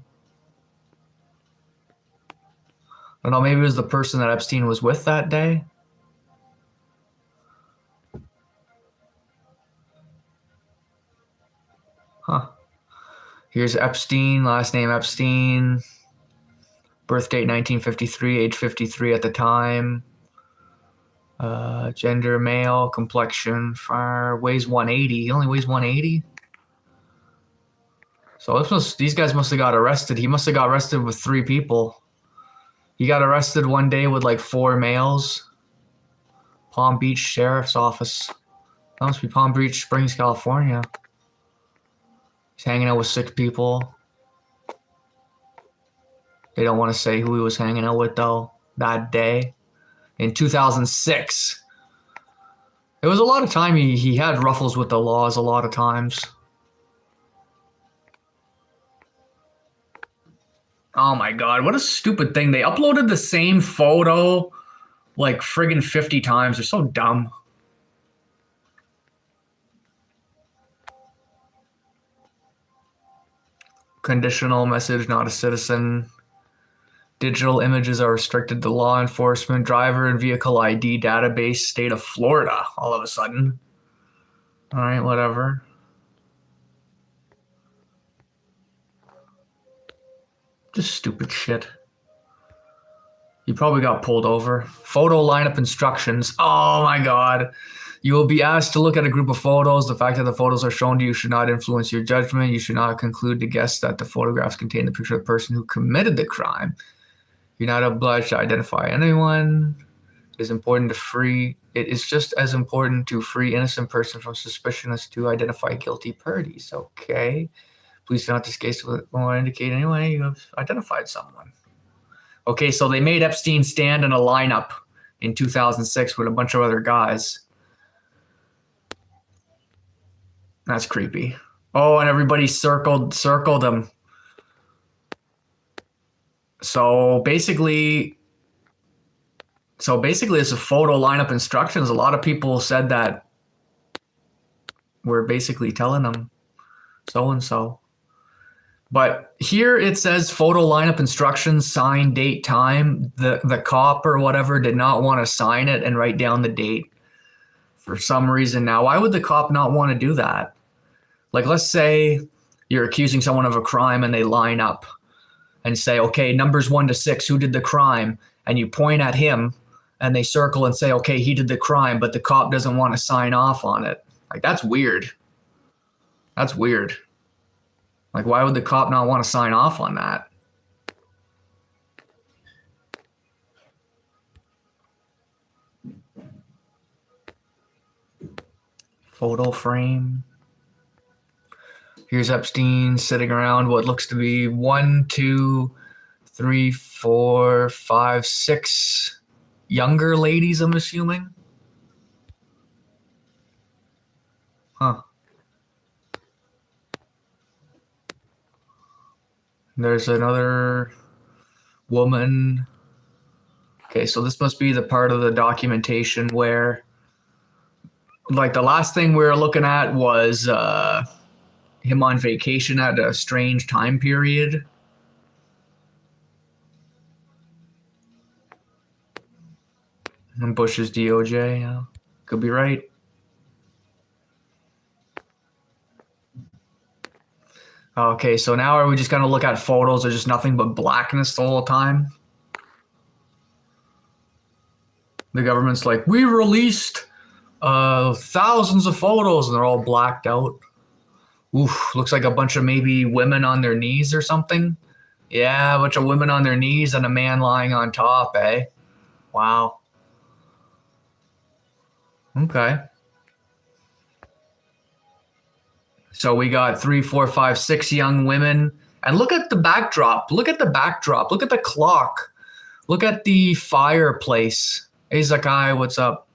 I don't know. Maybe it was the person that Epstein was with that day. Huh. Here's Epstein. Last name Epstein. Birth date 1953. Age 53 at the time. Gender male. Complexion fire. Weighs 180. He only weighs 180. So these guys must have got arrested. He must have got arrested with 3 people. He got arrested one day with like 4 males. Palm Beach Sheriff's Office. That must be Palm Beach Springs, California. He's hanging out with 6 people. They don't want to say who he was hanging out with though that day. In 2006. It was a lot of time he had ruffles with the laws a lot of times. Oh my god, what a stupid thing. They uploaded the same photo like friggin' 50 times. They're so dumb. Conditional message, not a citizen. Digital images are restricted to law enforcement. Driver and vehicle ID database, state of Florida, all of a sudden. All right, whatever. Just stupid shit. You probably got pulled over. Photo lineup instructions. Oh my god. You will be asked to look at a group of photos. The fact that the photos are shown to you should not influence your judgment. You should not conclude to guess that the photographs contain the picture of the person who committed the crime. You're not obliged to identify anyone. It is just as important to free innocent person from suspicion as to identify guilty parties. Okay. Please do not discuss or indicate anyway you have identified someone. Okay, so they made Epstein stand in a lineup in 2006 with a bunch of other guys. That's creepy. Oh, and everybody circled him. So basically, it's a photo lineup instructions. A lot of people said that we're basically telling them so and so. But here it says photo lineup instructions, sign, date, time. The cop or whatever did not want to sign it and write down the date for some reason. Now, why would the cop not want to do that? Like, let's say you're accusing someone of a crime and they line up and say, okay, numbers 1 to 6, who did the crime? And you point at him and they circle and say, okay, he did the crime, but the cop doesn't want to sign off on it. Like, that's weird. That's weird. Like, why would the cop not want to sign off on that? Photo frame. Here's Epstein sitting around what looks to be 1, 2, 3, 4, 5, 6 younger ladies, I'm assuming. Huh. There's another woman. Okay, so this must be the part of the documentation where, like, the last thing we were looking at was him on vacation at a strange time period. And Bush's DOJ, yeah. Could be right. Okay, so now are we just gonna look at photos of just nothing but blackness the whole time? The government's like, we released thousands of photos, and they're all blacked out. Oof, looks like a bunch of maybe women on their knees or something. Yeah, a bunch of women on their knees and a man lying on top, eh? Wow. Okay. So we got 3, 4, 5, 6 young women. And look at the backdrop. Look at the backdrop. Look at the clock. Look at the fireplace. Hey Zakai, what's up?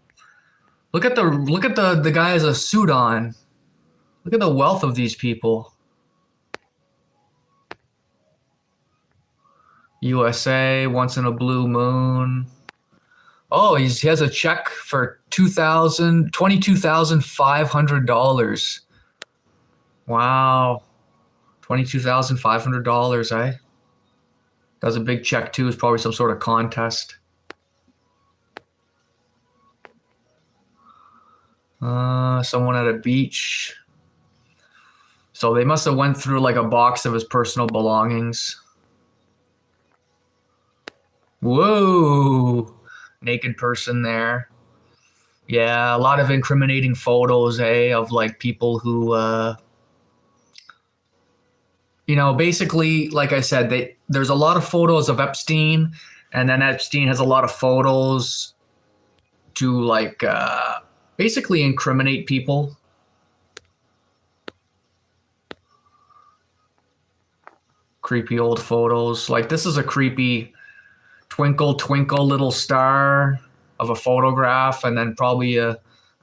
Look at the guy has a suit on. Look at the wealth of these people. USA, once in a blue moon. Oh, he has a check for $22,500. Wow. $22,500, eh? That was a big check too. It's probably some sort of contest. Someone at a beach. So they must have went through like a box of his personal belongings. Whoa. Naked person there. Yeah, a lot of incriminating photos, eh, of like people who basically, like I said, there's a lot of photos of Epstein, and then Epstein has a lot of photos to like basically incriminate people. Creepy old photos. Like this is a creepy twinkle twinkle little star of a photograph, and then probably a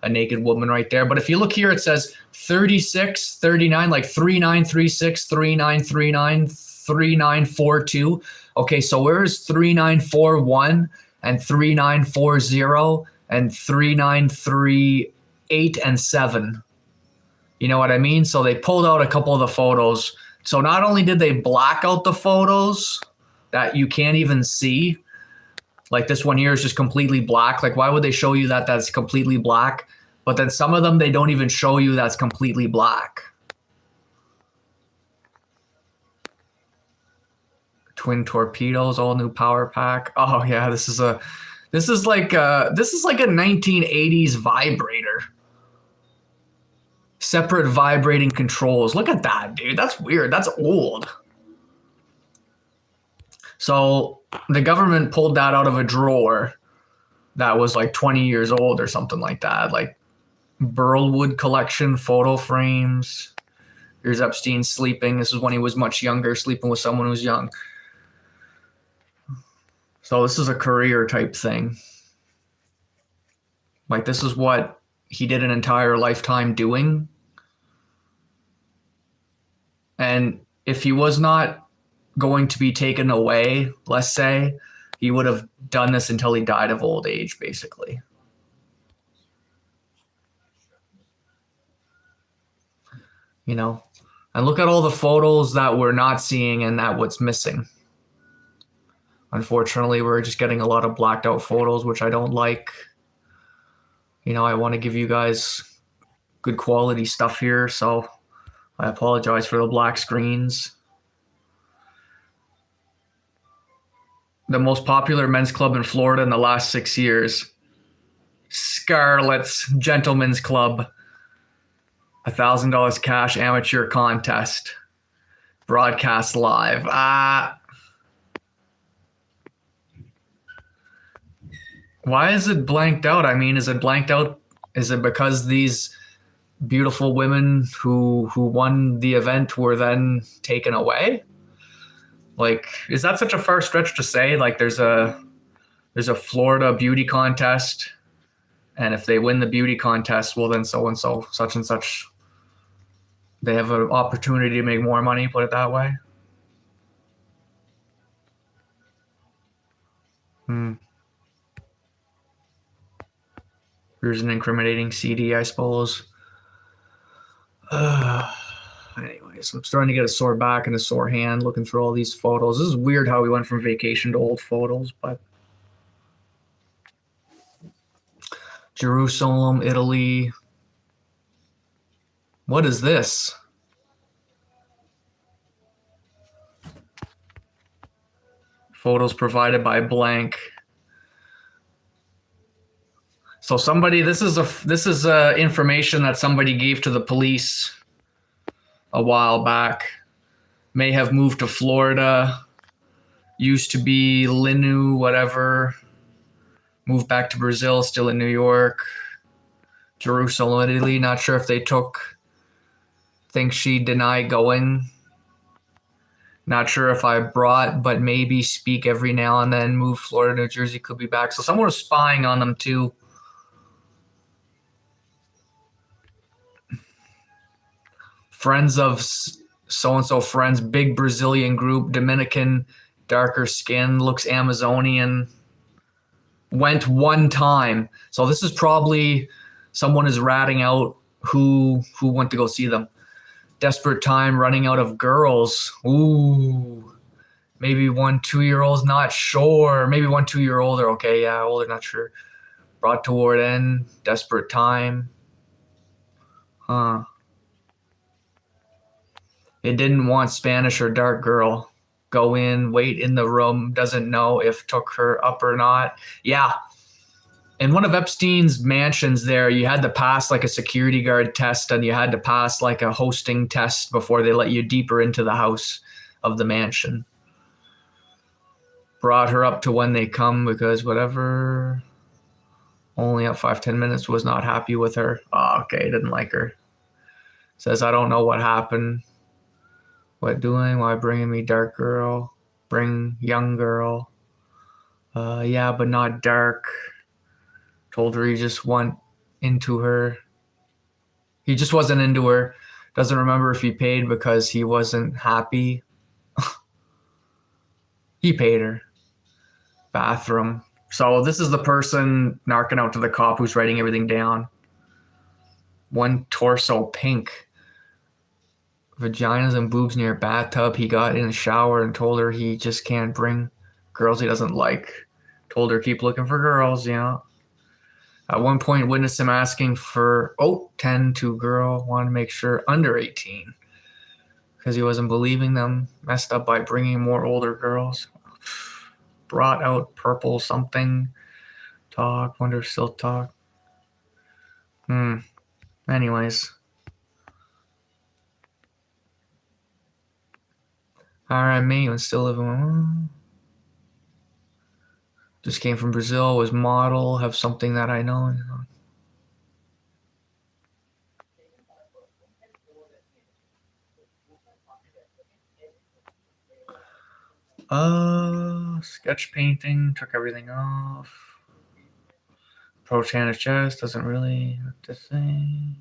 naked woman right there. But if you look here, it says 36, 39, like 3936, 3939, 3942. Okay, so where's 3941 and 3940 and 3938 and 7? You know what I mean? So they pulled out a couple of the photos. So not only did they black out the photos that you can't even see, like this one here is just completely black. Like why would they show you that that's completely black? But then some of them, they don't even show you that's completely black. Twin torpedoes, all new power pack. Oh yeah, this is like a 1980s vibrator. Separate vibrating controls. Look at that, dude. That's weird. That's old. So the government pulled that out of a drawer that was like 20 years old or something like that. Like Burlwood collection photo frames. Here's Epstein sleeping. This is when he was much younger, sleeping with someone who's young. So this is a career type thing. Like this is what he did an entire lifetime doing. And if he was not going to be taken away, let's say, he would have done this until he died of old age, basically. You know, and look at all the photos that we're not seeing and that what's missing. Unfortunately, we're just getting a lot of blacked out photos, which I don't like. You know, I want to give you guys good quality stuff here, so I apologize for the black screens. The most popular men's club in Florida in the last 6 years. Scarlett's Gentlemen's Club. $1,000 cash amateur contest. Broadcast live. Why is it blanked out? I mean, is it blanked out? Is it because these beautiful women who won the event were then taken away? Like, is that such a far stretch to say? Like, there's a Florida beauty contest, and if they win the beauty contest, well, then so and so, such and such, they have an opportunity to make more money. Put it that way. Here's an incriminating CD, I suppose. Anyways, I'm starting to get a sore back and a sore hand looking through all these photos. This is weird how we went from vacation to old photos, but Jerusalem, Italy. What is this? Photos provided by blank. So somebody, this is information that somebody gave to the police a while back. May have moved to Florida. Used to be Linu, whatever. Moved back to Brazil, still in New York. Jerusalem, Italy. Not sure if they took. Think she denied going. Not sure if I brought, but maybe speak every now and then. Move Florida, New Jersey, could be back. So someone was spying on them too. Friends of so-and-so friends, big Brazilian group, Dominican, darker skin, looks Amazonian. Went one time. So this is probably someone is ratting out who went to go see them. Desperate time, running out of girls. Ooh. Maybe 1 2-year-old's not sure. Maybe 1 2-year-old are okay. Yeah, older, not sure. Brought toward end. Desperate time. Huh. It didn't want Spanish or dark girl. Go in, wait in the room. Doesn't know if took her up or not. Yeah. In one of Epstein's mansions there, you had to pass like a security guard test and you had to pass like a hosting test before they let you deeper into the house of the mansion. Brought her up to when they come because whatever. Only up 5-10 minutes, was not happy with her. Oh, okay, didn't like her. Says, I don't know what happened. What doing? Why bringing me dark girl? Bring young girl. Yeah, but not dark. Told her he just went into her. He just wasn't into her. Doesn't remember if he paid because he wasn't happy. He paid her. Bathroom. So this is the person narking out to the cop who's writing everything down. One torso pink. Vaginas and boobs near bathtub. He got in the shower and told her he just can't bring girls he doesn't like. Told her keep looking for girls, you know. At one point, witnessed him asking for 10 to girl. Wanted to make sure under 18 because he wasn't believing them. Messed up by bringing more older girls. Brought out purple something. Talk. Wonder if still talk. Anyways. Alright, me and still living. Just came from Brazil, was model, have something that I know. Sketch painting, took everything off. Approach hand to chest, doesn't really what to say.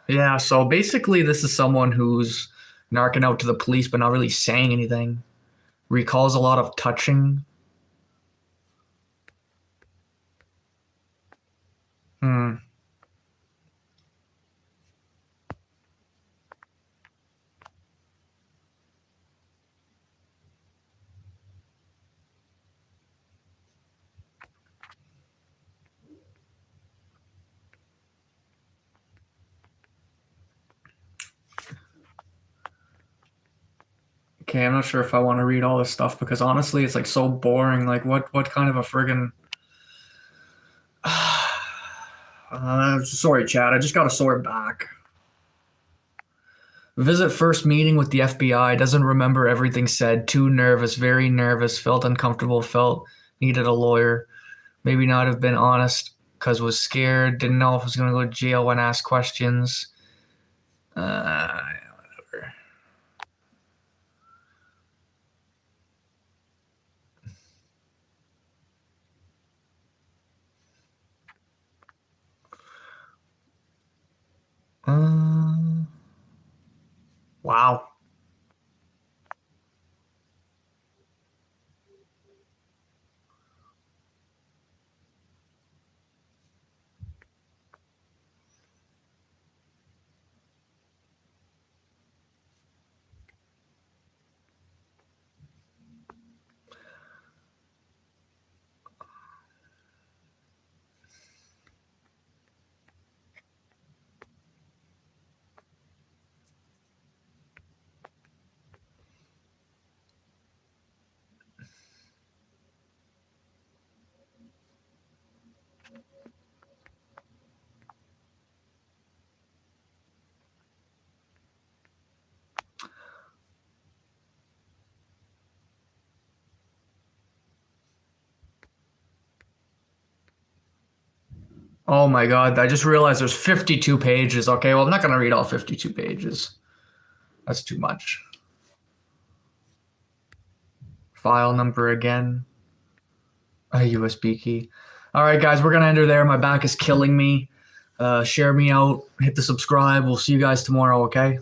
Yeah, so basically this is someone who's narking out to the police but not really saying anything. Recalls a lot of touching. Okay, I'm not sure if I want to read all this stuff because honestly it's like so boring. Like what kind of a friggin' sorry, Chad. I just got a sore back. Visit first meeting with the FBI. Doesn't remember everything said. Too nervous. Very nervous. Felt uncomfortable. Felt needed a lawyer. Maybe not have been honest because was scared. Didn't know if I was going to go to jail when asked questions. Whatever. Wow. Oh my God, I just realized there's 52 pages. Okay, well, I'm not going to read all 52 pages. That's too much. File number again. A USB key. All right, guys, we're going to end her there. My back is killing me. Share me out. Hit the subscribe. We'll see you guys tomorrow, okay?